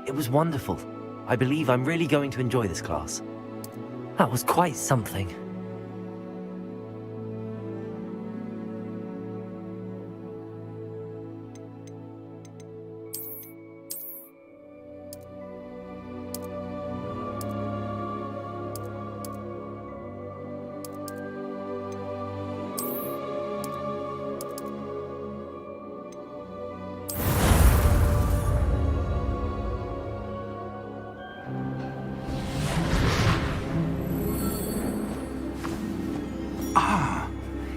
It was wonderful. I believe I'm really going to enjoy this class. That was quite something.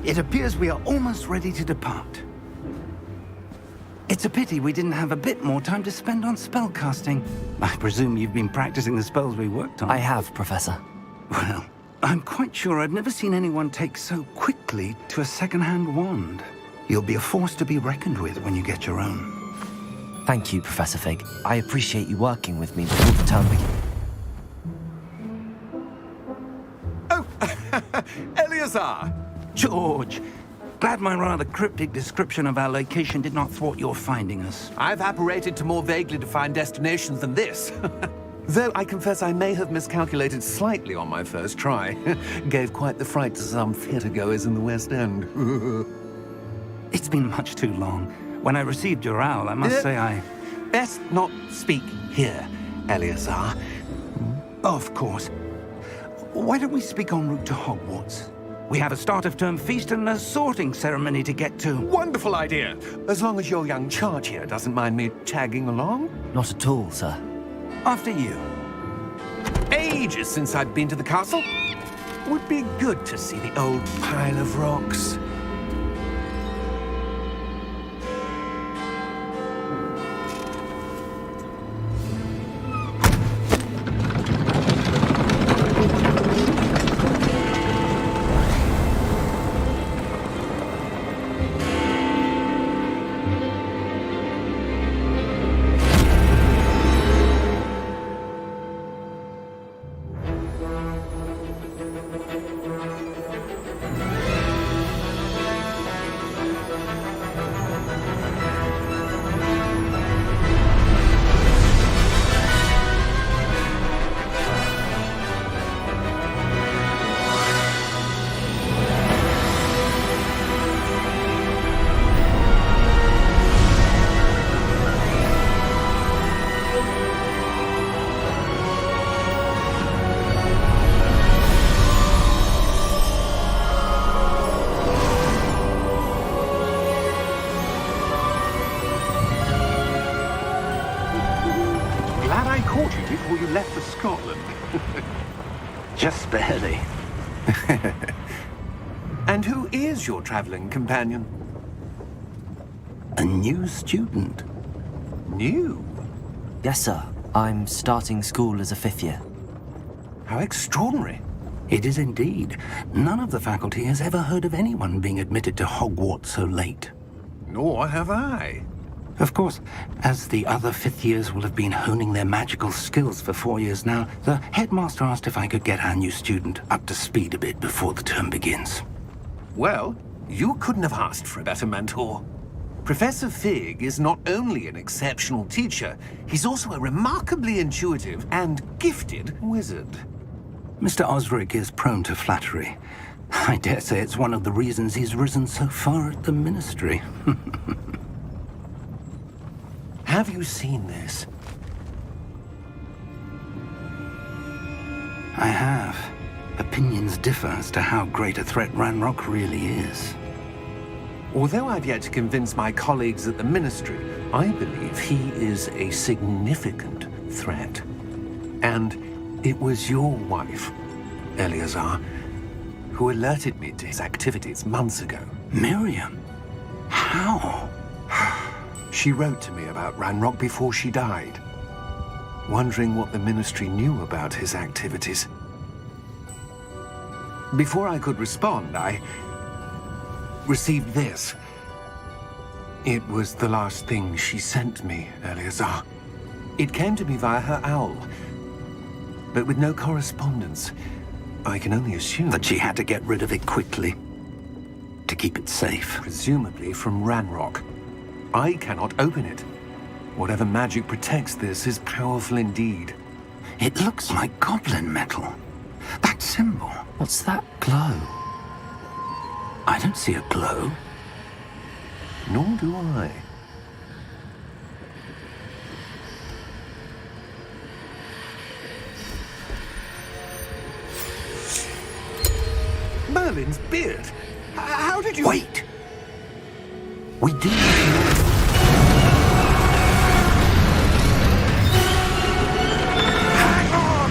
It appears we are almost ready to depart. It's a pity we didn't have a bit more time to spend on spellcasting. I presume you've been practicing the spells we worked on. I have, Professor. Well, I'm quite sure I've never seen anyone take so quickly to a second-hand wand. You'll be a force to be reckoned with when you get your own. Thank you, Professor Fig. I appreciate you working with me before the term begins. Oh, Eleazar! George, glad my rather cryptic description of our location did not thwart your finding us. I've apparated to more vaguely defined destinations than this. Though I confess I may have miscalculated slightly on my first try. Gave quite the fright to some theatre-goers in the West End. It's been much too long. When I received your owl, I must say I... Best not speak here, Eleazar. Of course. Why don't we speak en route to Hogwarts? We have a start-of-term feast and a sorting ceremony to get to. Wonderful idea! As long as your young charge here doesn't mind me tagging along. Not at all, sir. After you. Ages since I've been to the castle. Would be good to see the old pile of rocks. Before you left for Scotland. Just barely. And who is your traveling companion? A new student. New? Yes, sir. I'm starting school as a 5th year. How extraordinary. It is indeed. None of the faculty has ever heard of anyone being admitted to Hogwarts so late. Nor have I. Of course, as the other fifth years will have been honing their magical skills for 4 years now, the headmaster asked if I could get our new student up to speed a bit before the term begins. Well, you couldn't have asked for a better mentor. Professor Fig is not only an exceptional teacher, he's also a remarkably intuitive and gifted wizard. Mr. Osric is prone to flattery. I dare say it's one of the reasons he's risen so far at the ministry. Have you seen this? I have. Opinions differ as to how great a threat Ranrock really is. Although I've yet to convince my colleagues at the Ministry, I believe he is a significant threat. And it was your wife, Eleazar, who alerted me to his activities months ago. Miriam? How? She wrote to me about Ranrock before she died, wondering what the Ministry knew about his activities. Before I could respond, I received this. It was the last thing she sent me, Eleazar. It came to me via her owl, but with no correspondence. I can only assume That she had to get rid of it quickly, to keep it safe. presumably from Ranrock. I cannot open it. Whatever magic protects this is powerful indeed. It looks like goblin metal. That symbol. What's that glow? I don't see a glow. Nor do I. Merlin's beard? How did you... Wait! We do know. Hang on!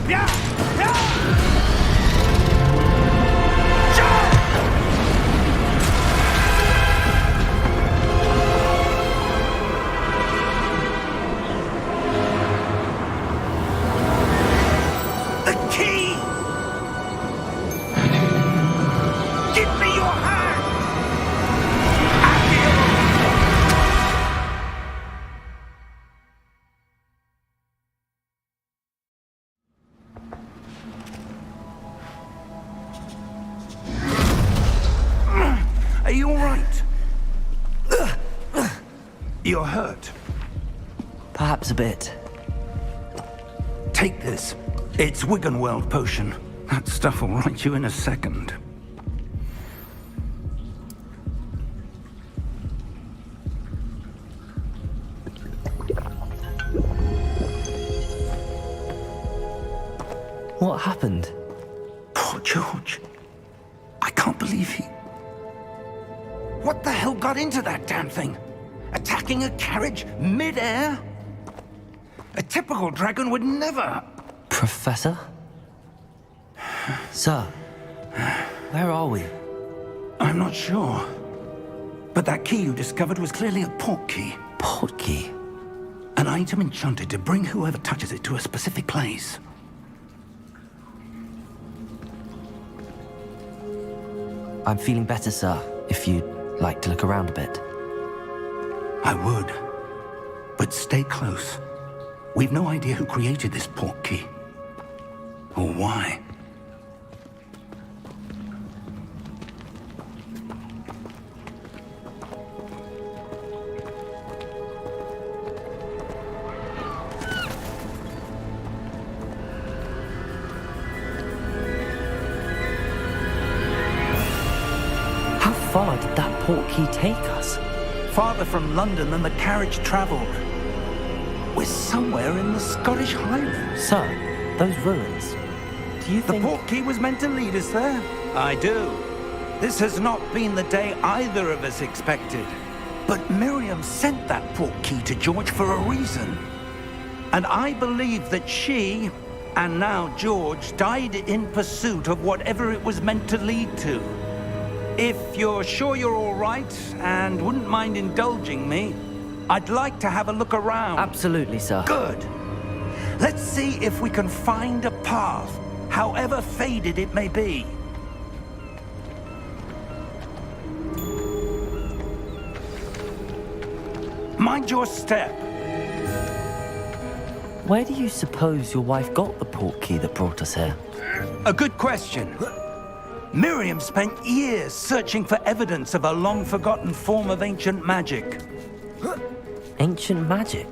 Yeah! Yeah! The key! Give me your hand! Are you all right? You're hurt. Perhaps a bit. Take this. It's Wiggenweld potion. That stuff will right you in a second. What happened? Poor George. I can't believe he... What the hell got into that damn thing? Attacking a carriage mid-air? A typical dragon would never... Professor? Sir, where are we? I'm not sure. But that key you discovered was clearly a port key. Port key? An item enchanted to bring whoever touches it to a specific place. I'm feeling better, sir, if you'd like to look around a bit. I would. But stay close. We've no idea who created this port key. Or why. How far did that port key take us? Farther from London than the carriage traveled. We're somewhere in the Scottish Highlands. Sir, those ruins. Do you The think... port key was meant to lead us there? I do. This has not been the day either of us expected. But Miriam sent that port key to George for a reason. And I believe that she, and now George, died in pursuit of whatever it was meant to lead to. If you're sure you're all right and wouldn't mind indulging me, I'd like to have a look around. Absolutely, sir. Good. Let's see if we can find a path, however faded it may be. Mind your step. Where do you suppose your wife got the portkey that brought us here? A good question. Miriam spent years searching for evidence of a long-forgotten form of ancient magic. Ancient magic?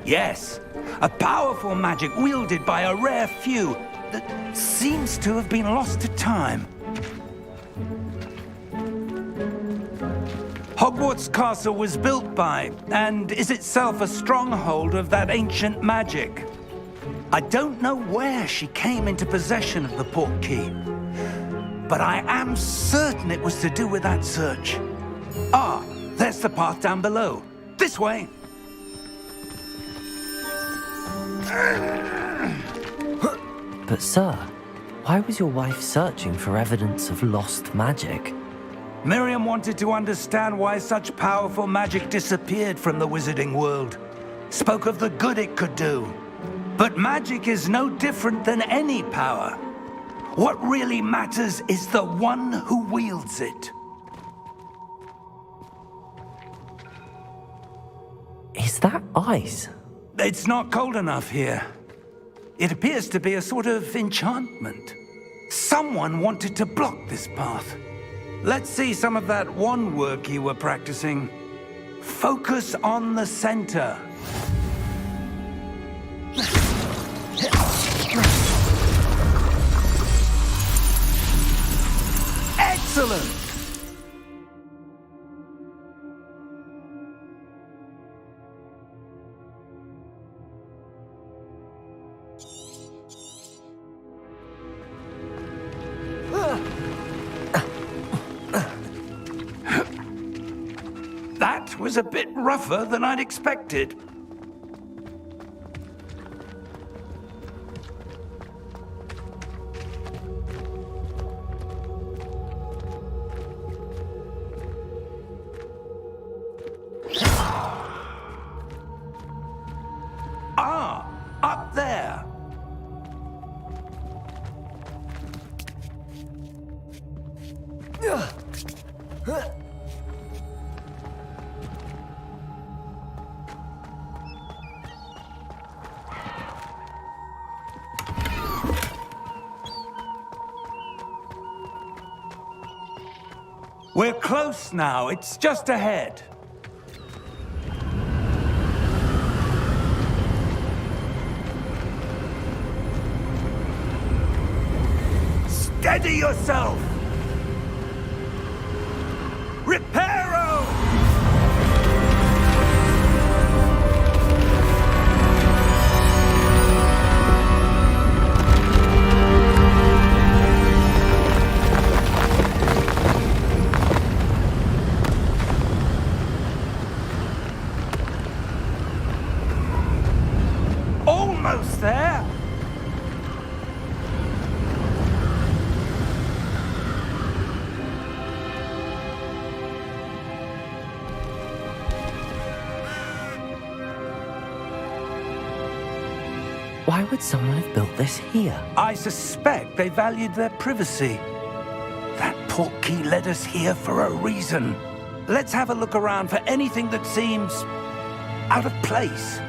Yes, a powerful magic wielded by a rare few that seems to have been lost to time. Hogwarts Castle was built by, and is itself a stronghold of that ancient magic. I don't know where she came into possession of the portkey, but I am certain it was to do with that search. Ah, there's the path down below. This way. But sir, why was your wife searching for evidence of lost magic? Miriam wanted to understand why such powerful magic disappeared from the wizarding world. Spoke of the good it could do. But magic is no different than any power. What really matters is the one who wields it. Is that ice? It's not cold enough here. It appears to be a sort of enchantment. Someone wanted to block this path. Let's see some of that wand work you were practicing. Focus on the center. Excellent! That was a bit rougher than I'd expected. Ah, up there. We're close now. It's just ahead. Steady yourself! Reparo! Almost there! Why would someone have built this here? I suspect they valued their privacy. That portkey led us here for a reason. Let's have a look around for anything that seems out of place.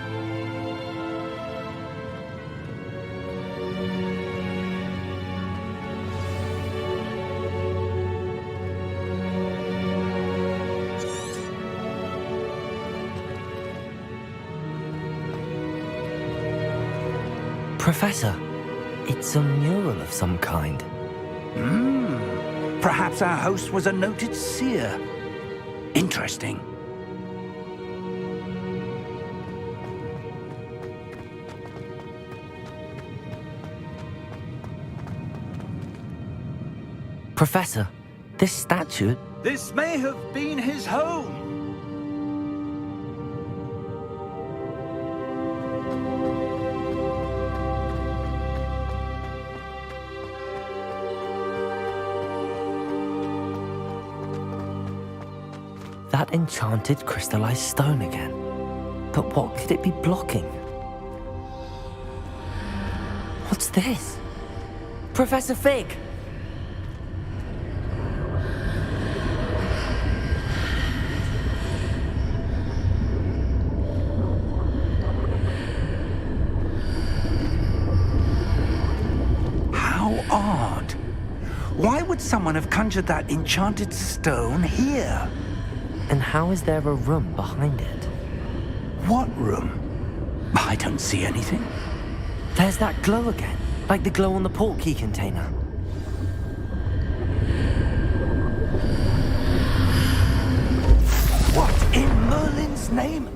Professor, it's a mural of some kind. Perhaps our host was a noted seer. Interesting. Professor, this statue... This may have been his home. That enchanted crystallized stone again. But what could it be blocking? What's this? Professor Fig! How odd. Why would someone have conjured that enchanted stone here? And how is there a room behind it? What room? I don't see anything. There's that glow again, like the glow on the portkey container. What in Merlin's name?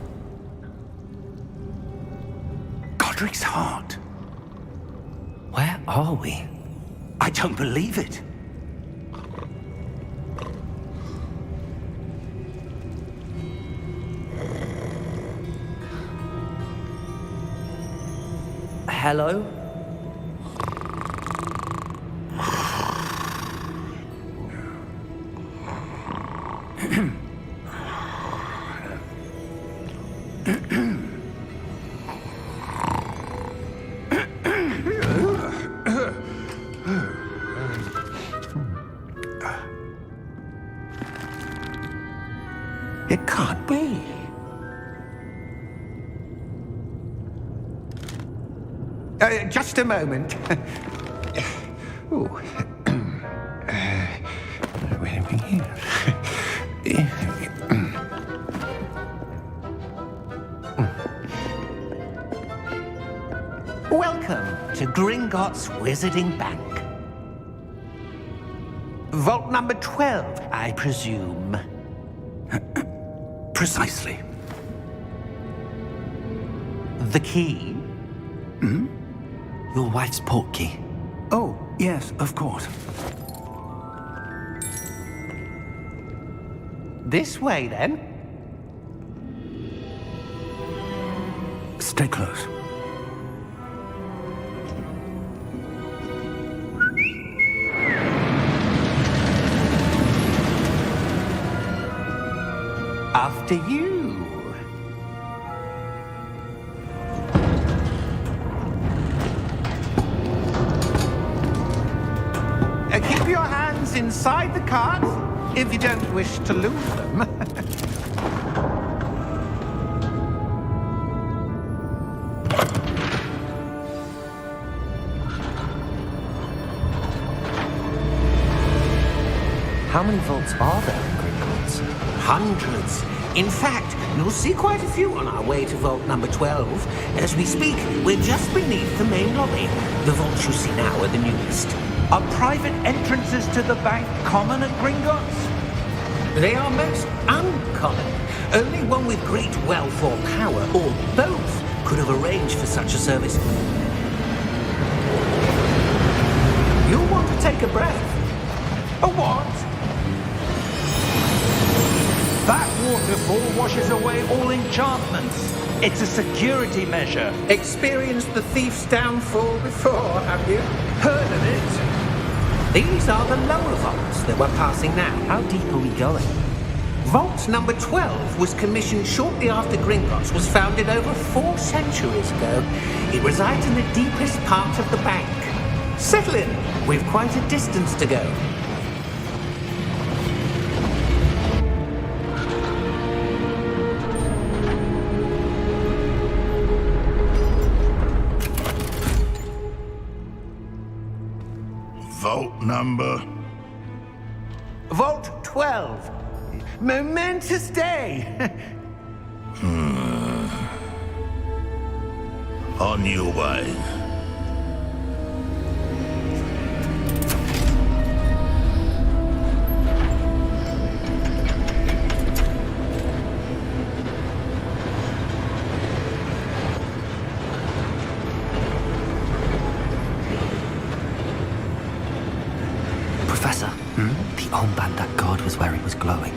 Godric's heart. Where are we? I don't believe it. Hello? It can't be. Just a moment. Ooh. Where are we here? Welcome to Gringotts Wizarding Bank. Vault number 12, I presume. Precisely. The key? Your wife's portkey. Oh, yes, of course. This way, then. Stay close. After you. Keep your hands inside the cart if you don't wish to lose them. How many vaults are there in Gringotts? Hundreds. In fact, you'll see quite a few on our way to vault number 12. As we speak, we're just beneath the main lobby. The vaults you see now are the newest. Are private entrances to the bank common at Gringotts? They are most uncommon. Only one with great wealth or power, or both, could have arranged for such a service. You'll want to take a breath. A what? That waterfall washes away all enchantments. It's a security measure. Experienced the thief's downfall before, have you? Heard of it? These are the lower vaults that we're passing now. How deep are we going? Vault number 12 was commissioned shortly after Gringotts was founded over 4 centuries ago. It resides in the deepest part of the bank. Settle in. We've quite a distance to go. Vault number? Vault 12. Momentous day. On your way. Professor, the armband that guard was wearing was glowing.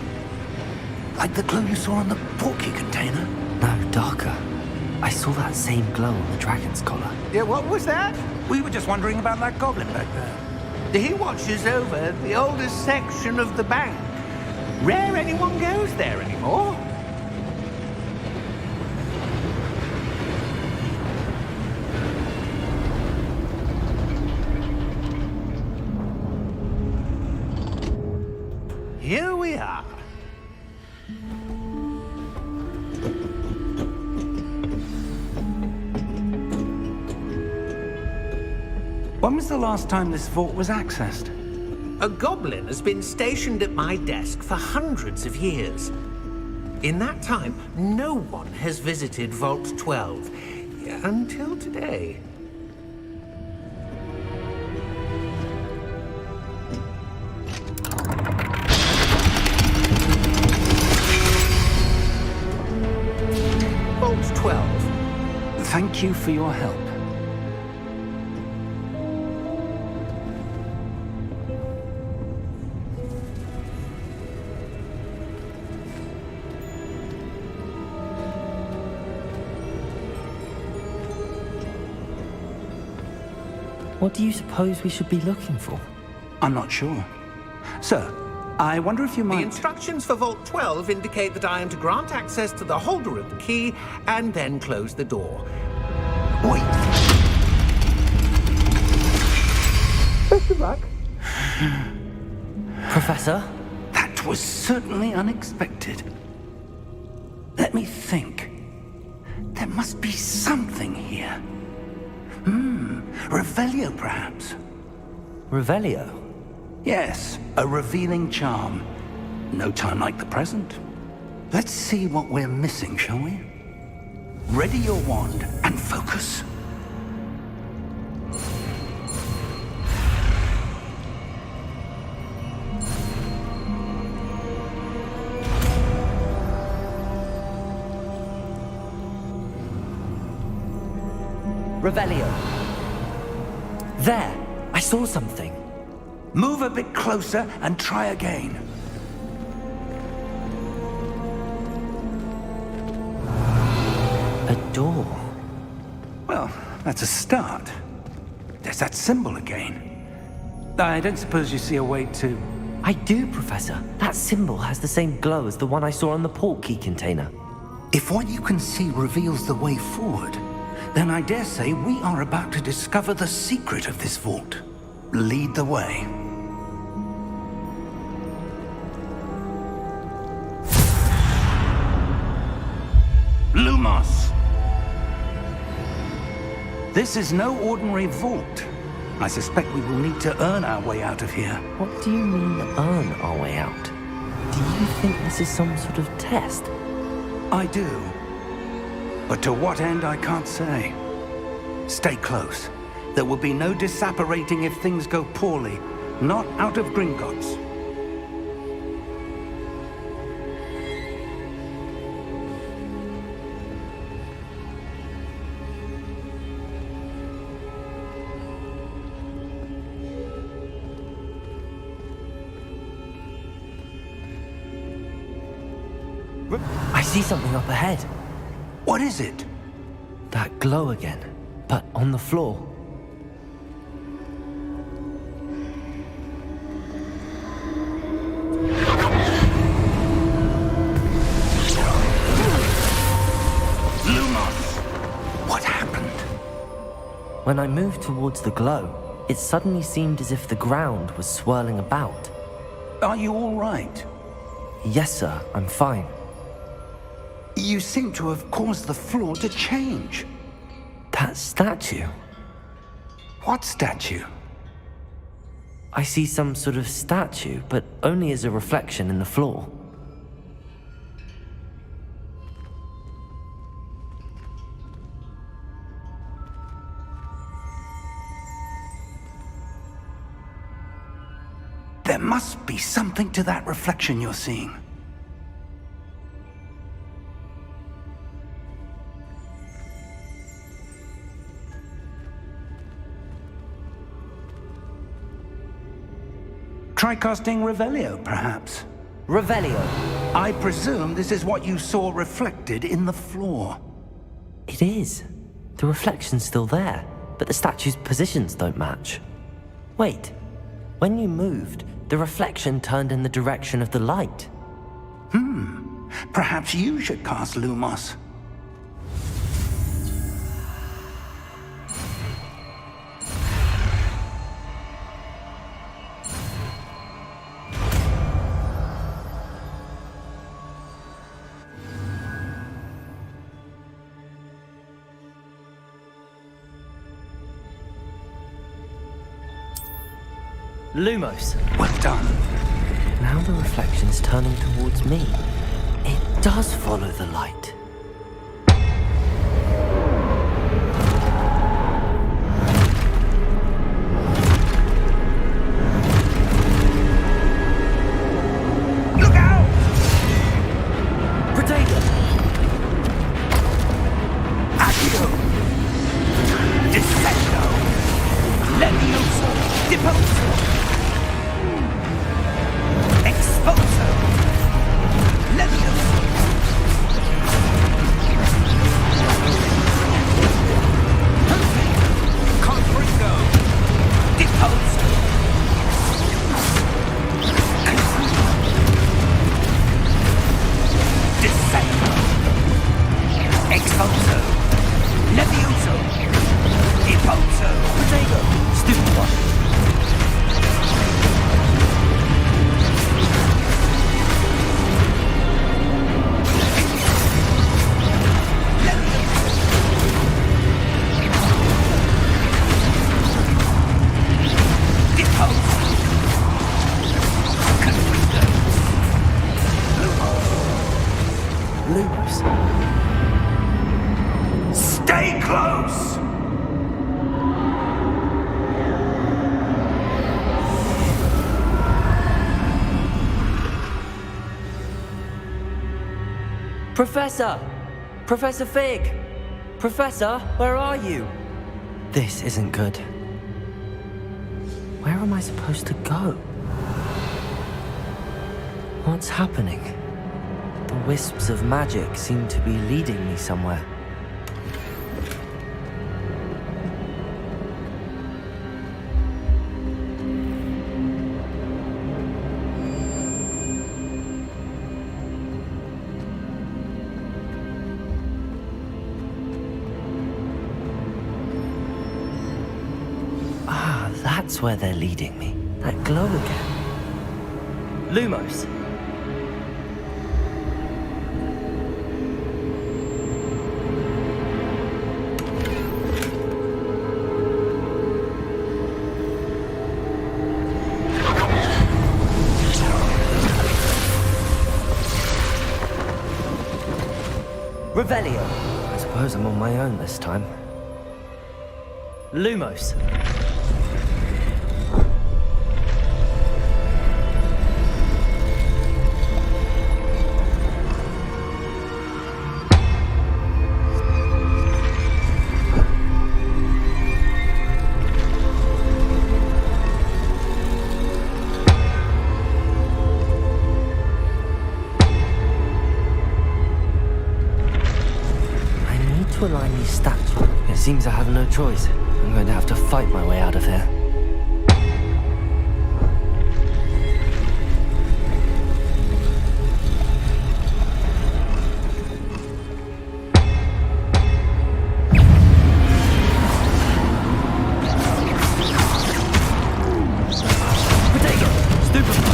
Like the glow you saw on the portkey container? No, darker. I saw that same glow on the dragon's collar. Yeah, what was that? We were just wondering about that goblin back there. He watches over the oldest section of the bank. Rare anyone goes there anymore. Here we are. When was the last time this vault was accessed? A goblin has been stationed at my desk for hundreds of years. In that time, no one has visited Vault 12 until today. Vault 12. Thank you for your help. What do you suppose we should be looking for? I'm not sure. Sir, I wonder if you The might... instructions for Vault 12 indicate that I am to grant access to the holder of the key and then close the door. Wait! Best of luck. Professor? That was certainly unexpected. Let me think. There must be something here. Revelio, perhaps? Revelio? Yes, a revealing charm. No time like the present. Let's see what we're missing, shall we? Ready your wand and focus. Revelio. There! I saw something. Move a bit closer and try again. A door. Well, that's a start. There's that symbol again. I don't suppose you see a way to... I do, Professor. That symbol has the same glow as the one I saw on the port key container. If what you can see reveals the way forward, then I dare say we are about to discover the secret of this vault. Lead the way. Lumos! This is no ordinary vault. I suspect we will need to earn our way out of here. What do you mean, earn our way out? Do you think this is some sort of test? I do. But to what end, I can't say. Stay close. There will be no disapparating if things go poorly. Not out of Gringotts. I see something up ahead. What is it? That glow again, but on the floor. Lumos! What happened? When I moved towards the glow, it suddenly seemed as if the ground was swirling about. Are you all right? Yes, sir, I'm fine. You seem to have caused the floor to change. That statue. What statue? I see some sort of statue, but only as a reflection in the floor. There must be something to that reflection you're seeing. Try casting Revelio, perhaps. Revelio. I presume this is what you saw reflected in the floor. It is. The reflection's still there, but the statue's positions don't match. Wait. When you moved, the reflection turned in the direction of the light. Perhaps you should cast Lumos. Lumos. Well done. Now the reflection's turning towards me. It does follow the light. Look out! Potato! Accio! Descendo! Levioso! Deposo! Exposo! Levioso! Confringo! Deposo! Descendo! Exposo! Levioso! Deposo! Potato! Stupid one. Lumos. Stay close! Professor! Professor Fig! Professor, where are you? This isn't good. Where am I supposed to go? What's happening? The wisps of magic seem to be leading me somewhere. Ah, that's where they're leading me. That glow again. Lumos. Revelio. I suppose I'm on my own this time. Lumos. To align these statues. It seems I have no choice. I'm going to have to fight my way out of here. Potato! Stupefy!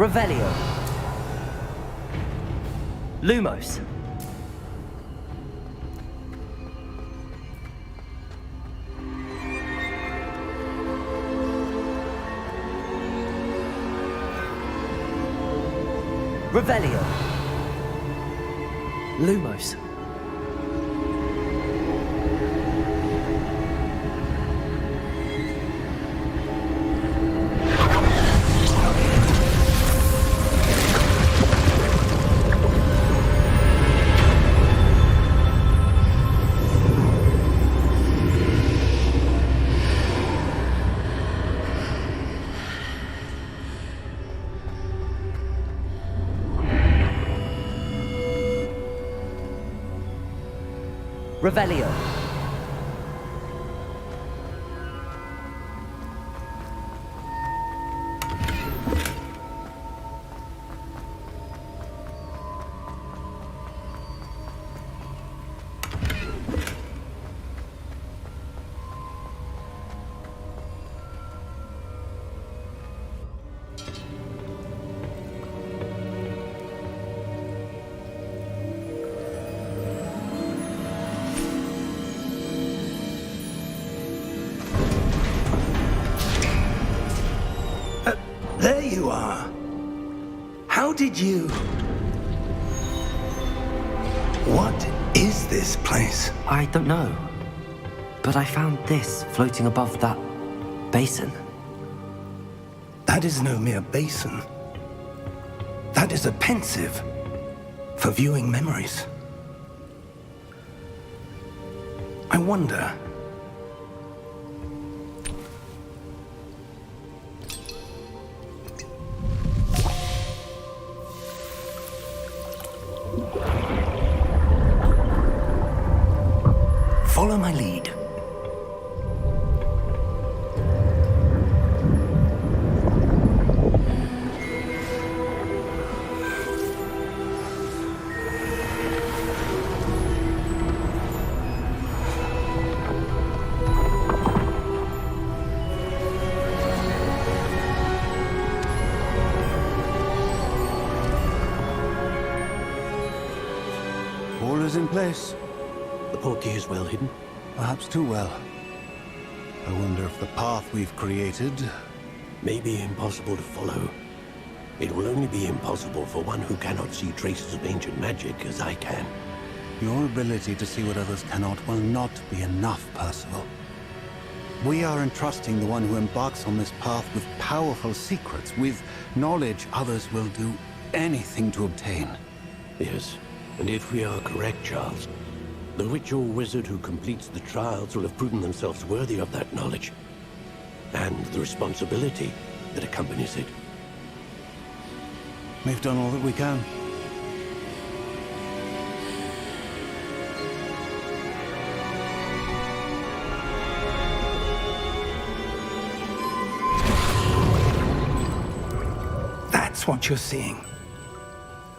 Revelio. Lumos. Revelio. Lumos. Revelio. There you are. How did you... What is this place? I don't know. But I found this floating above that basin. That is no mere basin. That is a pensive for viewing memories. I wonder... Follow my lead. All is in place. The portkey is well hidden. Perhaps too well. I wonder if the path we've created... May be impossible to follow. It will only be impossible for one who cannot see traces of ancient magic as I can. Your ability to see what others cannot will not be enough, Percival. We are entrusting the one who embarks on this path with powerful secrets, with knowledge others will do anything to obtain. Yes, and if we are correct, Charles, the witch or wizard who completes the trials will have proven themselves worthy of that knowledge, and the responsibility that accompanies it. We've done all that we can. That's what you're seeing.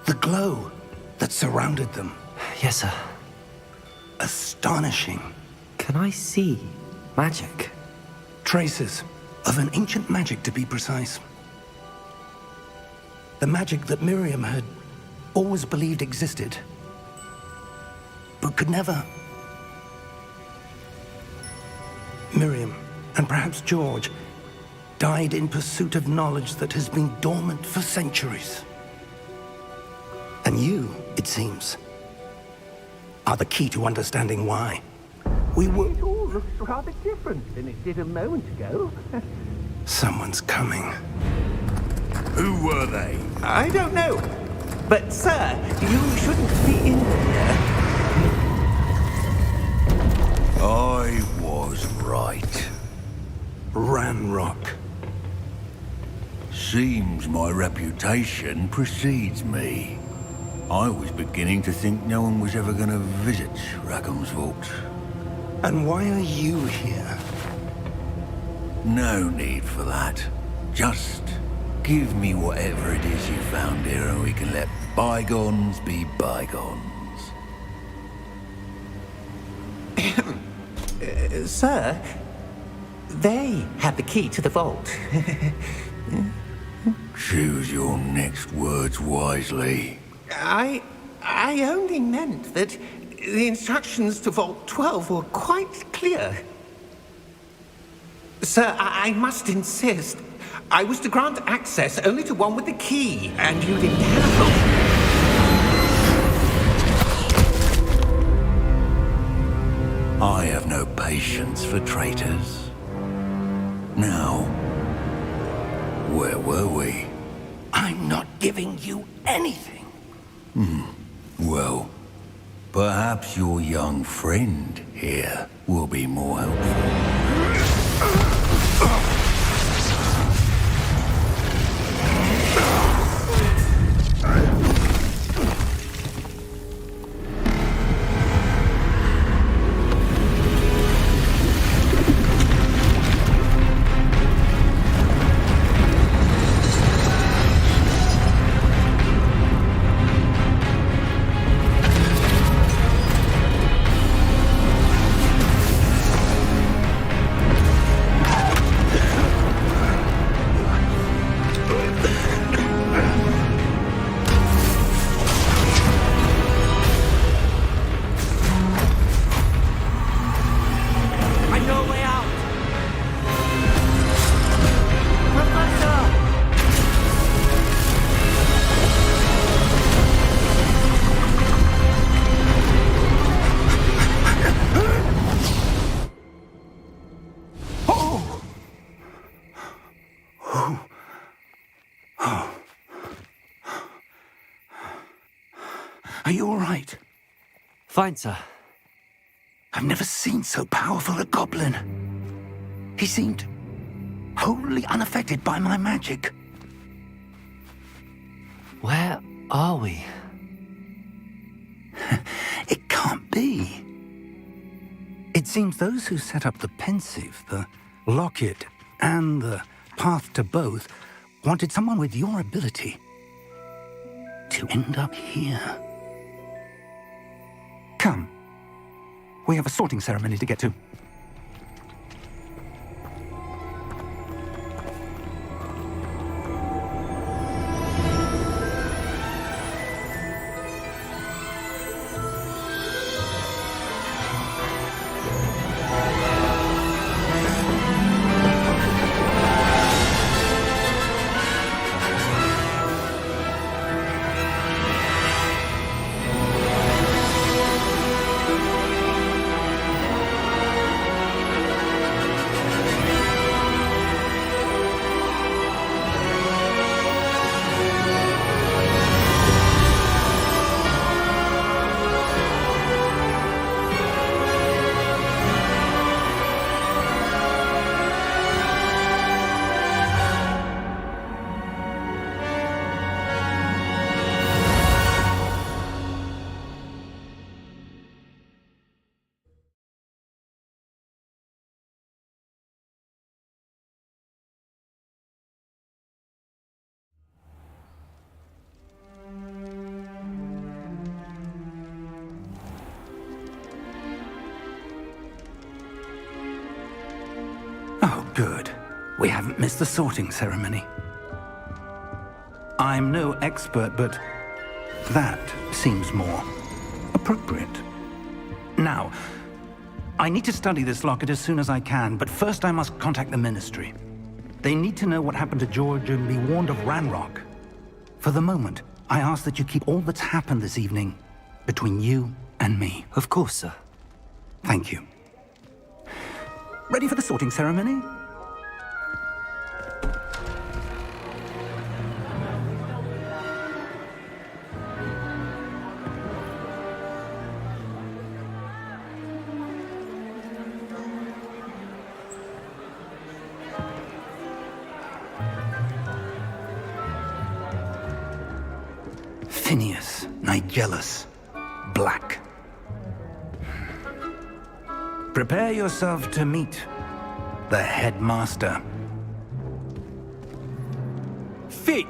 The glow that surrounded them. Yes, sir. Astonishing. Can I see magic? Traces of an ancient magic, to be precise. The magic that Miriam had always believed existed, but could never. Miriam, and perhaps George, died in pursuit of knowledge that has been dormant for centuries. And you, it seems, are the key to understanding why. We were... It all looks rather different than it did a moment ago. Someone's coming. Who were they? I don't know. But, sir, you shouldn't be in here. I was right. Ranrock. Seems my reputation precedes me. I was beginning to think no one was ever going to visit Rackham's Vault. And why are you here? No need for that. Just give me whatever it is you found here and we can let bygones be bygones. Sir, they have the key to the vault. Choose your next words wisely. I only meant that the instructions to Vault 12 were quite clear. Sir, I must insist. I was to grant access only to one with the key, and you didn't have. I have no patience for traitors. Now, where were we? I'm not giving you anything. Well, perhaps your young friend here will be more helpful. Are you all right? Fine, sir. I've never seen so powerful a goblin. He seemed wholly unaffected by my magic. Where are we? It can't be. It seems those who set up the pensive, the locket, and the path to both wanted someone with your ability to end up here. Come. We have a sorting ceremony to get to. Oh, good. We haven't missed the sorting ceremony. I'm no expert, but that seems more appropriate. Now, I need to study this locket as soon as I can, but first I must contact the Ministry. They need to know what happened to George and be warned of Ranrock. For the moment, I ask that you keep all that's happened this evening between you and me. Of course, sir. Thank you. Ready for the sorting ceremony? Phineas, Nigellus, Black. Prepare yourself to meet the headmaster. Fig,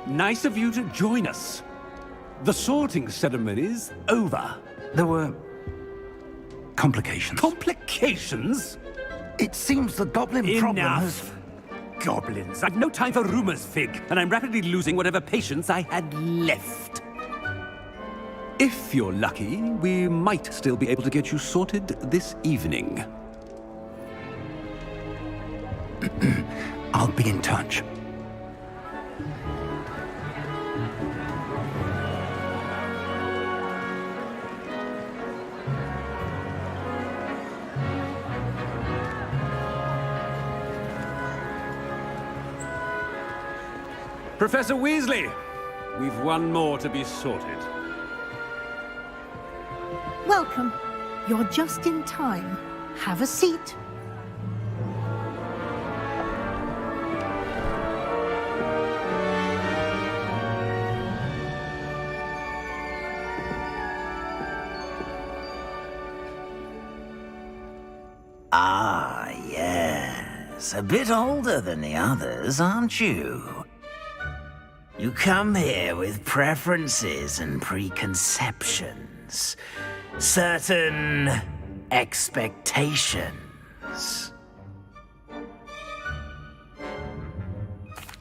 nice of you to join us. The sorting ceremony's over. There were complications. Complications? It seems the goblin problem has... Enough. goblins! I've no time for rumors, Fig, and I'm rapidly losing whatever patience I had left. If you're lucky, we might still be able to get you sorted this evening. I'll be in touch. Professor Weasley, we've one more to be sorted. Welcome. You're just in time. Have a seat. Ah, yes. A bit older than the others, aren't you? You come here with preferences and preconceptions. Certain expectations.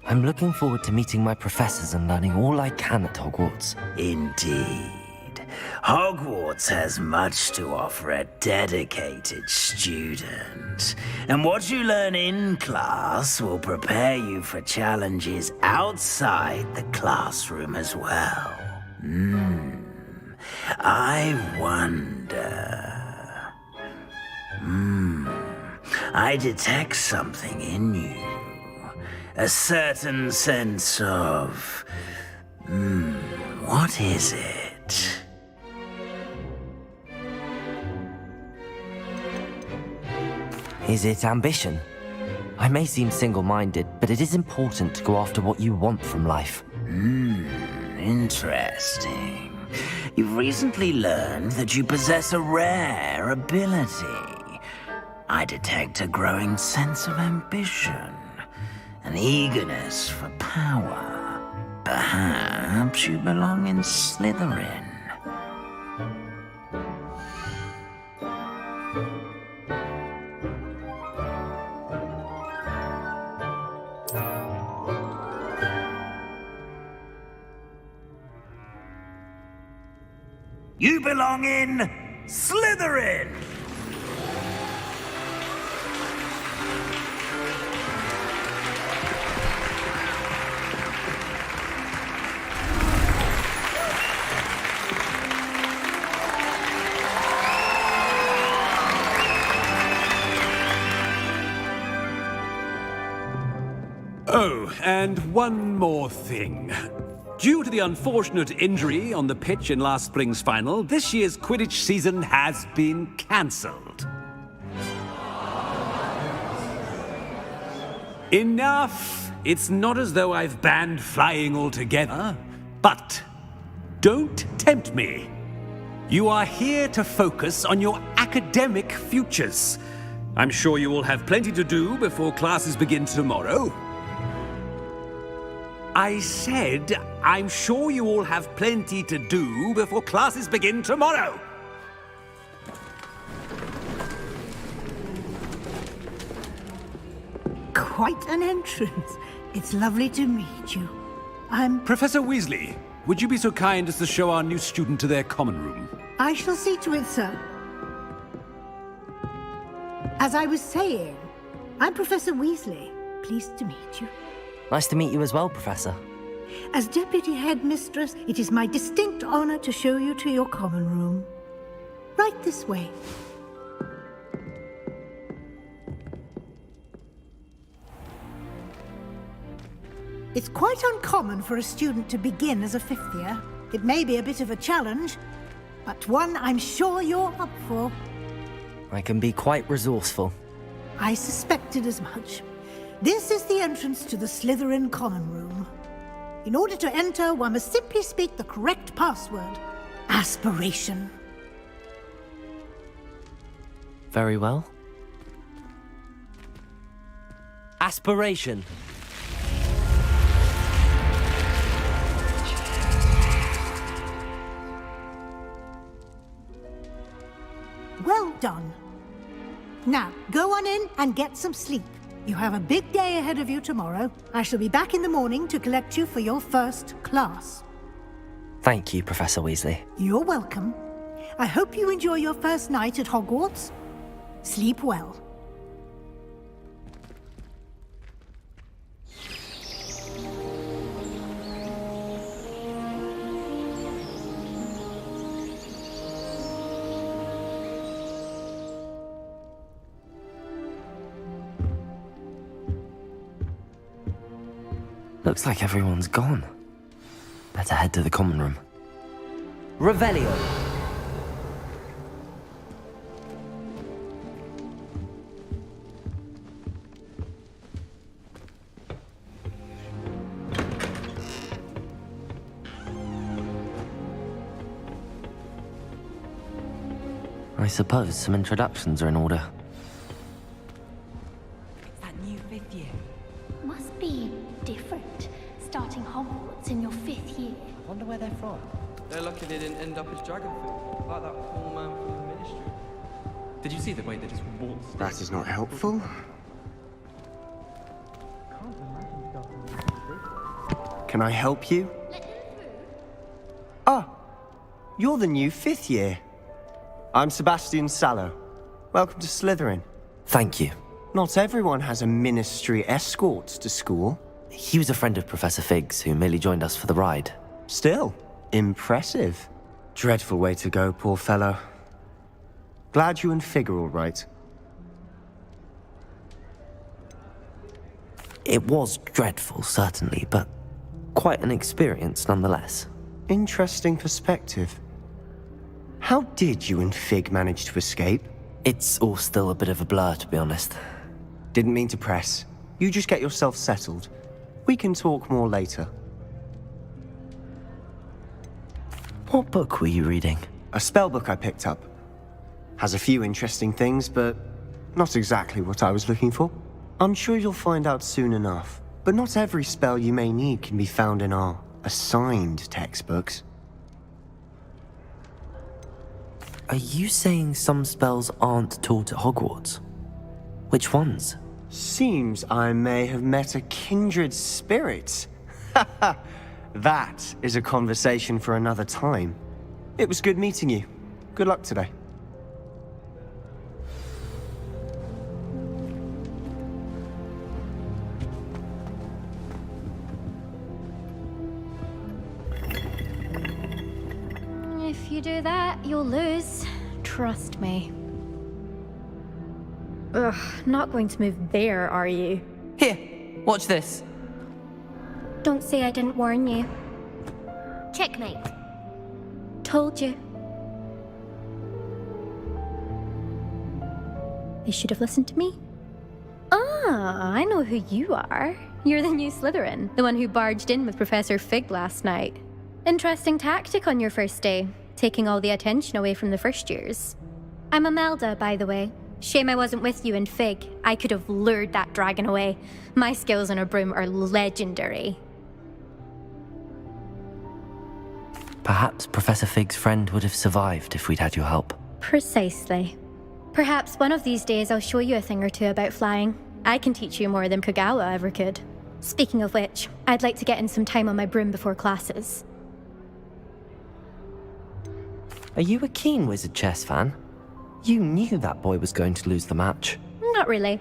I'm looking forward to meeting my professors and learning all I can at Hogwarts. Indeed. Hogwarts has much to offer a dedicated student. And what you learn in class will prepare you for challenges outside the classroom as well. I wonder... I detect something in you. A certain sense of... what is it? Is it ambition? I may seem single-minded, but it is important to go after what you want from life. Interesting. You've recently learned that you possess a rare ability. I detect a growing sense of ambition, an eagerness for power. Perhaps you belong in Slytherin. You belong in Slytherin! Oh, and one more thing. Due to the unfortunate injury on the pitch in last spring's final, this year's Quidditch season has been cancelled. Enough! It's not as though I've banned flying altogether, but don't tempt me. You are here to focus on your academic futures. I'm sure you will have plenty to do before classes begin tomorrow. I said, I'm sure you all have plenty to do before classes begin tomorrow. Quite an entrance. It's lovely to meet you. I'm... Professor Weasley, would you be so kind as to show our new student to their common room? I shall see to it, sir. As I was saying, I'm Professor Weasley. Pleased to meet you. Nice to meet you as well, Professor. As Deputy Headmistress, it is my distinct honor to show you to your common room. Right this way. It's quite uncommon for a student to begin as a fifth year. It may be a bit of a challenge, but one I'm sure you're up for. I can be quite resourceful. I suspected as much. This is the entrance to the Slytherin common room. In order to enter, one must simply speak the correct password. Aspiration. Very well. Aspiration. Well done. Now, go on in and get some sleep. You have a big day ahead of you tomorrow. I shall be back in the morning to collect you for your first class. Thank you, Professor Weasley. You're welcome. I hope you enjoy your first night at Hogwarts. Sleep well. Looks like everyone's gone. Better head to the common room. Revelio. I suppose some introductions are in order. That new 5th year. Must be different, starting Hogwarts in your 5th year. I wonder where they're from. They're lucky they didn't end up as Dragonford, like that poor man from the Ministry. Did you see the way they just waltzed? That is not helpful. Can I help you? Ah, you're the new 5th year. I'm Sebastian Sallow. Welcome to Slytherin. Thank you. Not everyone has a ministry escort to school. He was a friend of Professor Fig's who merely joined us for the ride. Still, impressive. Dreadful way to go, poor fellow. Glad you and Fig are all right. It was dreadful, certainly, but quite an experience nonetheless. Interesting perspective. How did you and Fig manage to escape? It's all still a bit of a blur, to be honest. Didn't mean to press. You just get yourself settled. We can talk more later. What book were you reading? A spellbook I picked up. Has a few interesting things, but not exactly what I was looking for. I'm sure you'll find out soon enough. But not every spell you may need can be found in our assigned textbooks. Are you saying some spells aren't taught at Hogwarts? Which ones? Seems I may have met a kindred spirit. That is a conversation for another time. It was good meeting you. Good luck today. If you do that, you'll lose. Trust me. Ugh, not going to move there, are you? Here, watch this. Don't say I didn't warn you. Checkmate. Told you. They should have listened to me. Ah, I know who you are. You're the new Slytherin, the one who barged in with Professor Fig last night. Interesting tactic on your first day, taking all the attention away from the first years. I'm Imelda, by the way. Shame I wasn't with you in Fig. I could have lured that dragon away. My skills on a broom are legendary. Perhaps Professor Fig's friend would have survived if we'd had your help. Precisely. Perhaps one of these days I'll show you a thing or two about flying. I can teach you more than Kogawa ever could. Speaking of which, I'd like to get in some time on my broom before classes. Are you a keen Wizard Chess fan? You knew that boy was going to lose the match. Not really.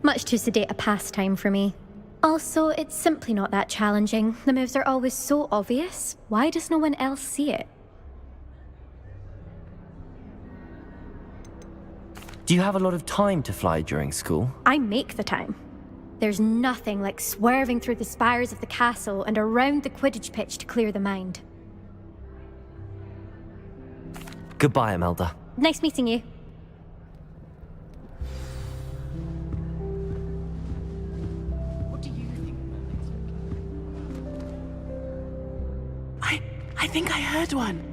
Much too sedate a pastime for me. Also, it's simply not that challenging. The moves are always so obvious. Why does no one else see it? Do you have a lot of time to fly during school? I make the time. There's nothing like swerving through the spires of the castle and around the Quidditch pitch to clear the mind. Goodbye, Imelda. Nice meeting you. What do you think? I think I heard one.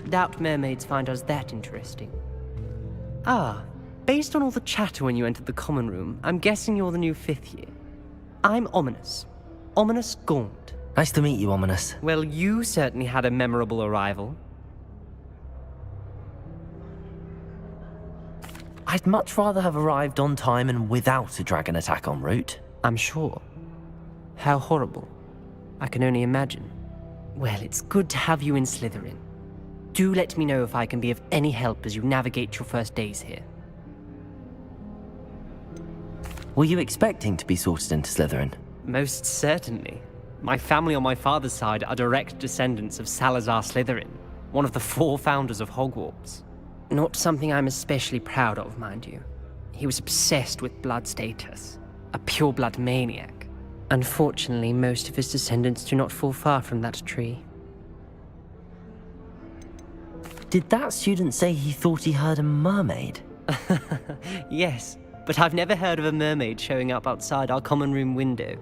Doubt mermaids find us that interesting. Ah, based on all the chatter when you entered the common room, I'm guessing you're the new 5th year. I'm Ominous. Ominous Gaunt. Nice to meet you, Ominous. Well, you certainly had a memorable arrival. I'd much rather have arrived on time and without a dragon attack en route. I'm sure. How horrible. I can only imagine. Well, it's good to have you in Slytherin. Do let me know if I can be of any help as you navigate your first days here. Were you expecting to be sorted into Slytherin? Most certainly. My family on my father's side are direct descendants of Salazar Slytherin, one of the 4 founders of Hogwarts. Not something I'm especially proud of, mind you. He was obsessed with blood status, a pure-blood maniac. Unfortunately, most of his descendants do not fall far from that tree. Did that student say he thought he heard a mermaid? Yes, but I've never heard of a mermaid showing up outside our common room window.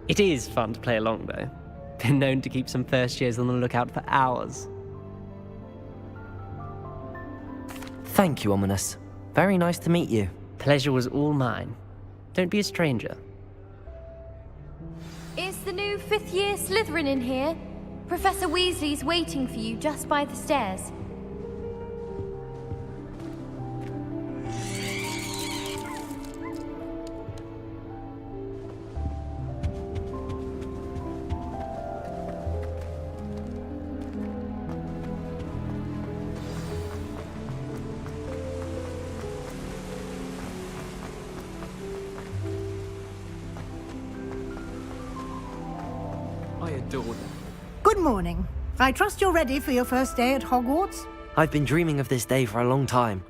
It is fun to play along, though. Been known to keep some first years on the lookout for hours. Thank you, Ominous. Very nice to meet you. Pleasure was all mine. Don't be a stranger. Is the new 5th year Slytherin in here? Professor Weasley's waiting for you just by the stairs. I adore them. Good morning. I trust you're ready for your first day at Hogwarts? I've been dreaming of this day for a long time.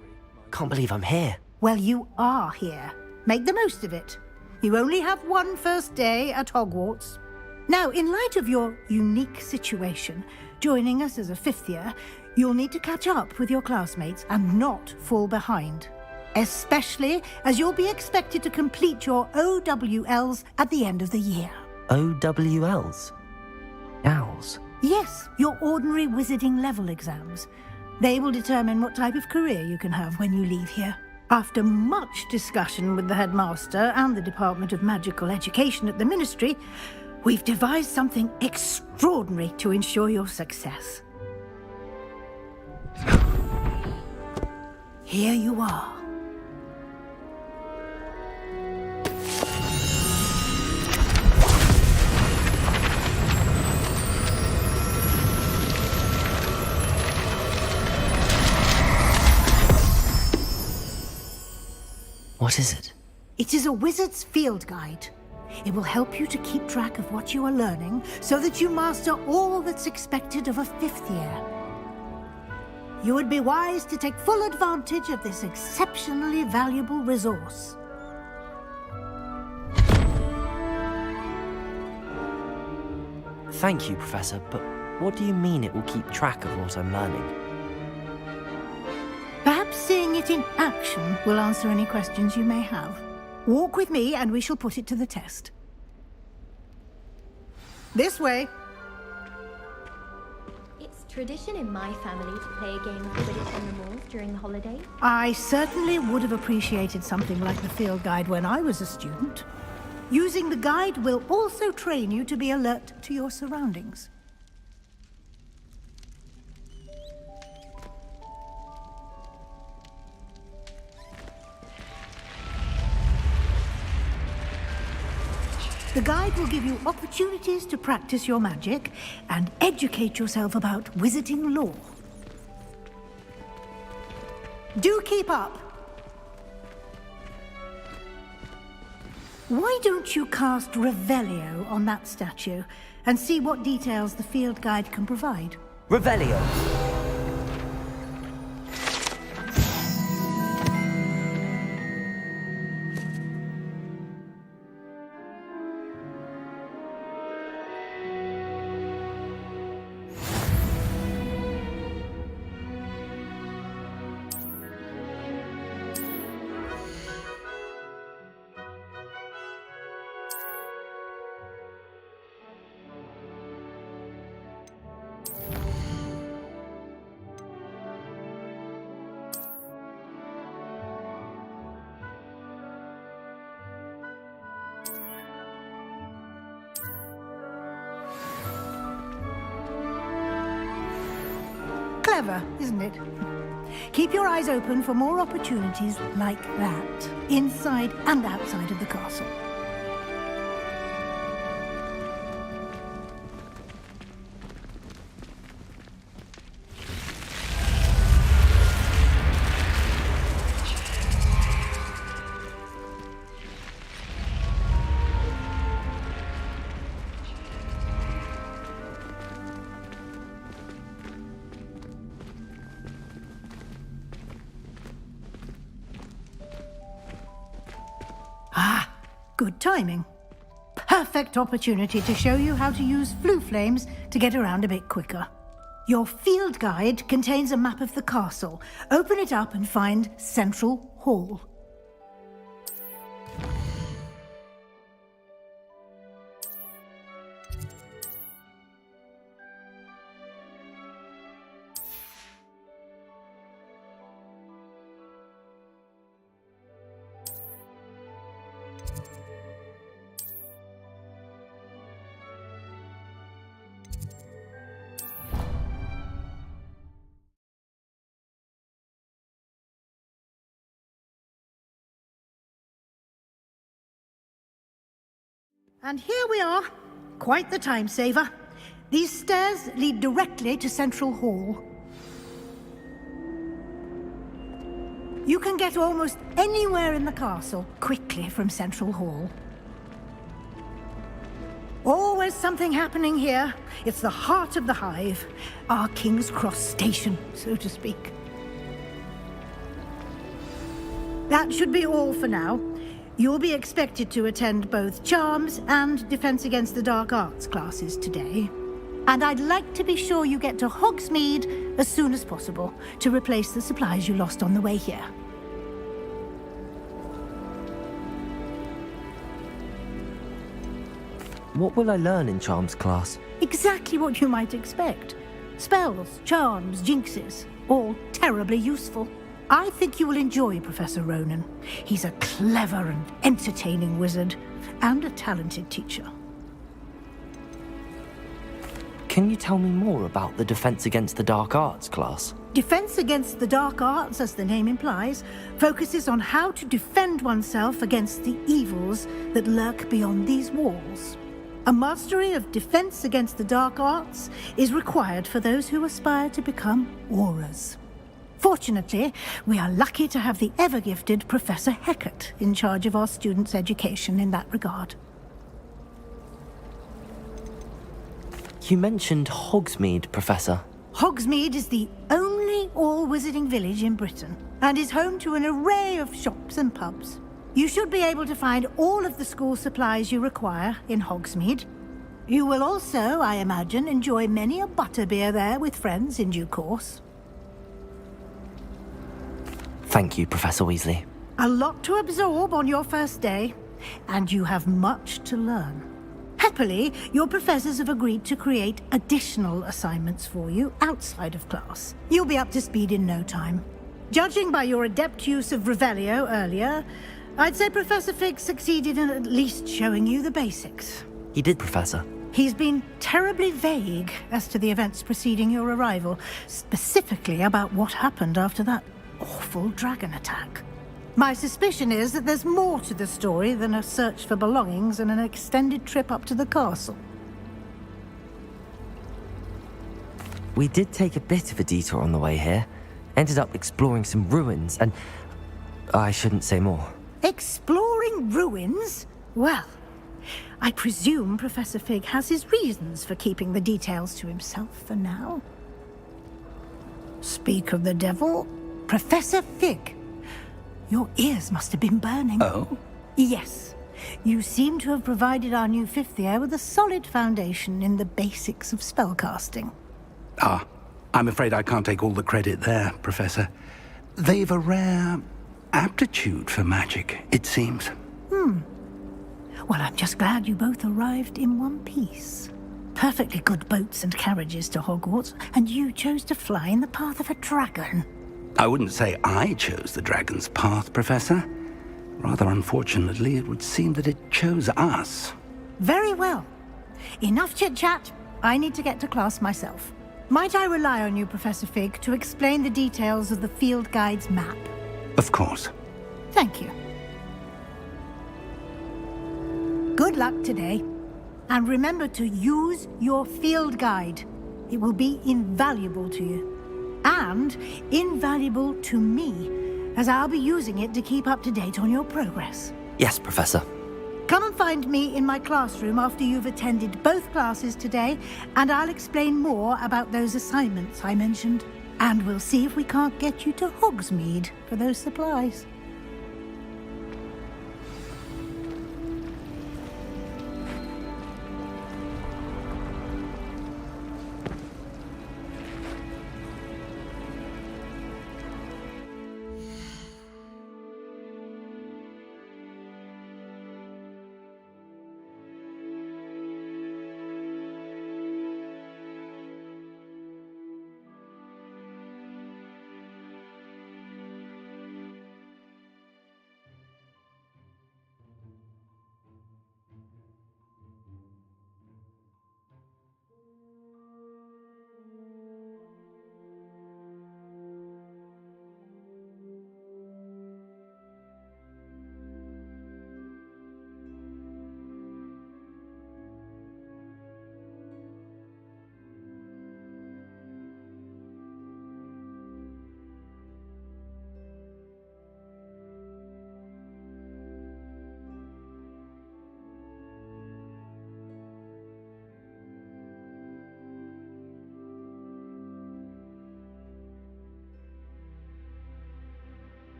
Can't believe I'm here. Well, you are here. Make the most of it. You only have one first day at Hogwarts. Now, in light of your unique situation, joining us as a 5th year, you'll need to catch up with your classmates and not fall behind. Especially as you'll be expected to complete your OWLs at the end of the year. OWLs? Owls? Yes, your ordinary wizarding level exams. They will determine what type of career you can have when you leave here. After much discussion with the headmaster and the Department of Magical Education at the Ministry, we've devised something extraordinary to ensure your success. Here you are. What is it? It is a wizard's field guide. It will help you to keep track of what you are learning so that you master all that's expected of a 5th year. You would be wise to take full advantage of this exceptionally valuable resource. Thank you, Professor, but what do you mean it will keep track of what I'm learning? Perhaps seeing it in action will answer any questions you may have. Walk with me and we shall put it to the test. This way. It's tradition in my family to play a game of Quidditch on the moors during the holidays. I certainly would have appreciated something like the field guide when I was a student. Using the guide will also train you to be alert to your surroundings. The guide will give you opportunities to practice your magic and educate yourself about wizarding lore. Do keep up! Why don't you cast Revelio on that statue and see what details the field guide can provide? Revelio! Clever, isn't it? Keep your eyes open for more opportunities like that, inside and outside of the castle. Good timing. Perfect opportunity to show you how to use flue flames to get around a bit quicker. Your field guide contains a map of the castle. Open it up and find Central Hall. And here we are. Quite the time saver. These stairs lead directly to Central Hall. You can get almost anywhere in the castle quickly from Central Hall. Always something happening here. It's the heart of the hive. Our King's Cross station, so to speak. That should be all for now. You'll be expected to attend both Charms and Defense Against the Dark Arts classes today. And I'd like to be sure you get to Hogsmeade as soon as possible to replace the supplies you lost on the way here. What will I learn in Charms class? Exactly what you might expect. Spells, charms, jinxes, all terribly useful. I think you will enjoy Professor Ronan. He's a clever and entertaining wizard, and a talented teacher. Can you tell me more about the Defense Against the Dark Arts class? Defense Against the Dark Arts, as the name implies, focuses on how to defend oneself against the evils that lurk beyond these walls. A mastery of Defense Against the Dark Arts is required for those who aspire to become Aurors. Fortunately, we are lucky to have the ever-gifted Professor Hecat in charge of our students' education in that regard. You mentioned Hogsmeade, Professor. Hogsmeade is the only all-wizarding village in Britain, and is home to an array of shops and pubs. You should be able to find all of the school supplies you require in Hogsmeade. You will also, I imagine, enjoy many a butterbeer there with friends in due course. Thank you, Professor Weasley. A lot to absorb on your first day, and you have much to learn. Happily, your professors have agreed to create additional assignments for you outside of class. You'll be up to speed in no time. Judging by your adept use of Revelio earlier, I'd say Professor Fig succeeded in at least showing you the basics. He did, Professor. He's been terribly vague as to the events preceding your arrival, specifically about what happened after that awful dragon attack. My suspicion is that there's more to the story than a search for belongings and an extended trip up to the castle. We did take a bit of a detour on the way here. Ended up exploring some ruins, and I shouldn't say more. Exploring ruins? Well, I presume Professor Fig has his reasons for keeping the details to himself for now. Speak of the devil, Professor Fig. Your ears must have been burning. Oh? Yes. You seem to have provided our new fifth year with a solid foundation in the basics of spellcasting. Ah, I'm afraid I can't take all the credit there, Professor. They've a rare aptitude for magic, it seems. Well, I'm just glad you both arrived in one piece. Perfectly good boats and carriages to Hogwarts, and you chose to fly in the path of a dragon. I wouldn't say I chose the dragon's path, Professor. Rather unfortunately, it would seem that it chose us. Very well. Enough chit-chat. I need to get to class myself. Might I rely on you, Professor Fig, to explain the details of the field guide's map? Of course. Thank you. Good luck today. And remember to use your field guide. It will be invaluable to you. And invaluable to me, as I'll be using it to keep up to date on your progress. Yes, Professor. Come and find me in my classroom after you've attended both classes today, and I'll explain more about those assignments I mentioned. And we'll see if we can't get you to Hogsmeade for those supplies.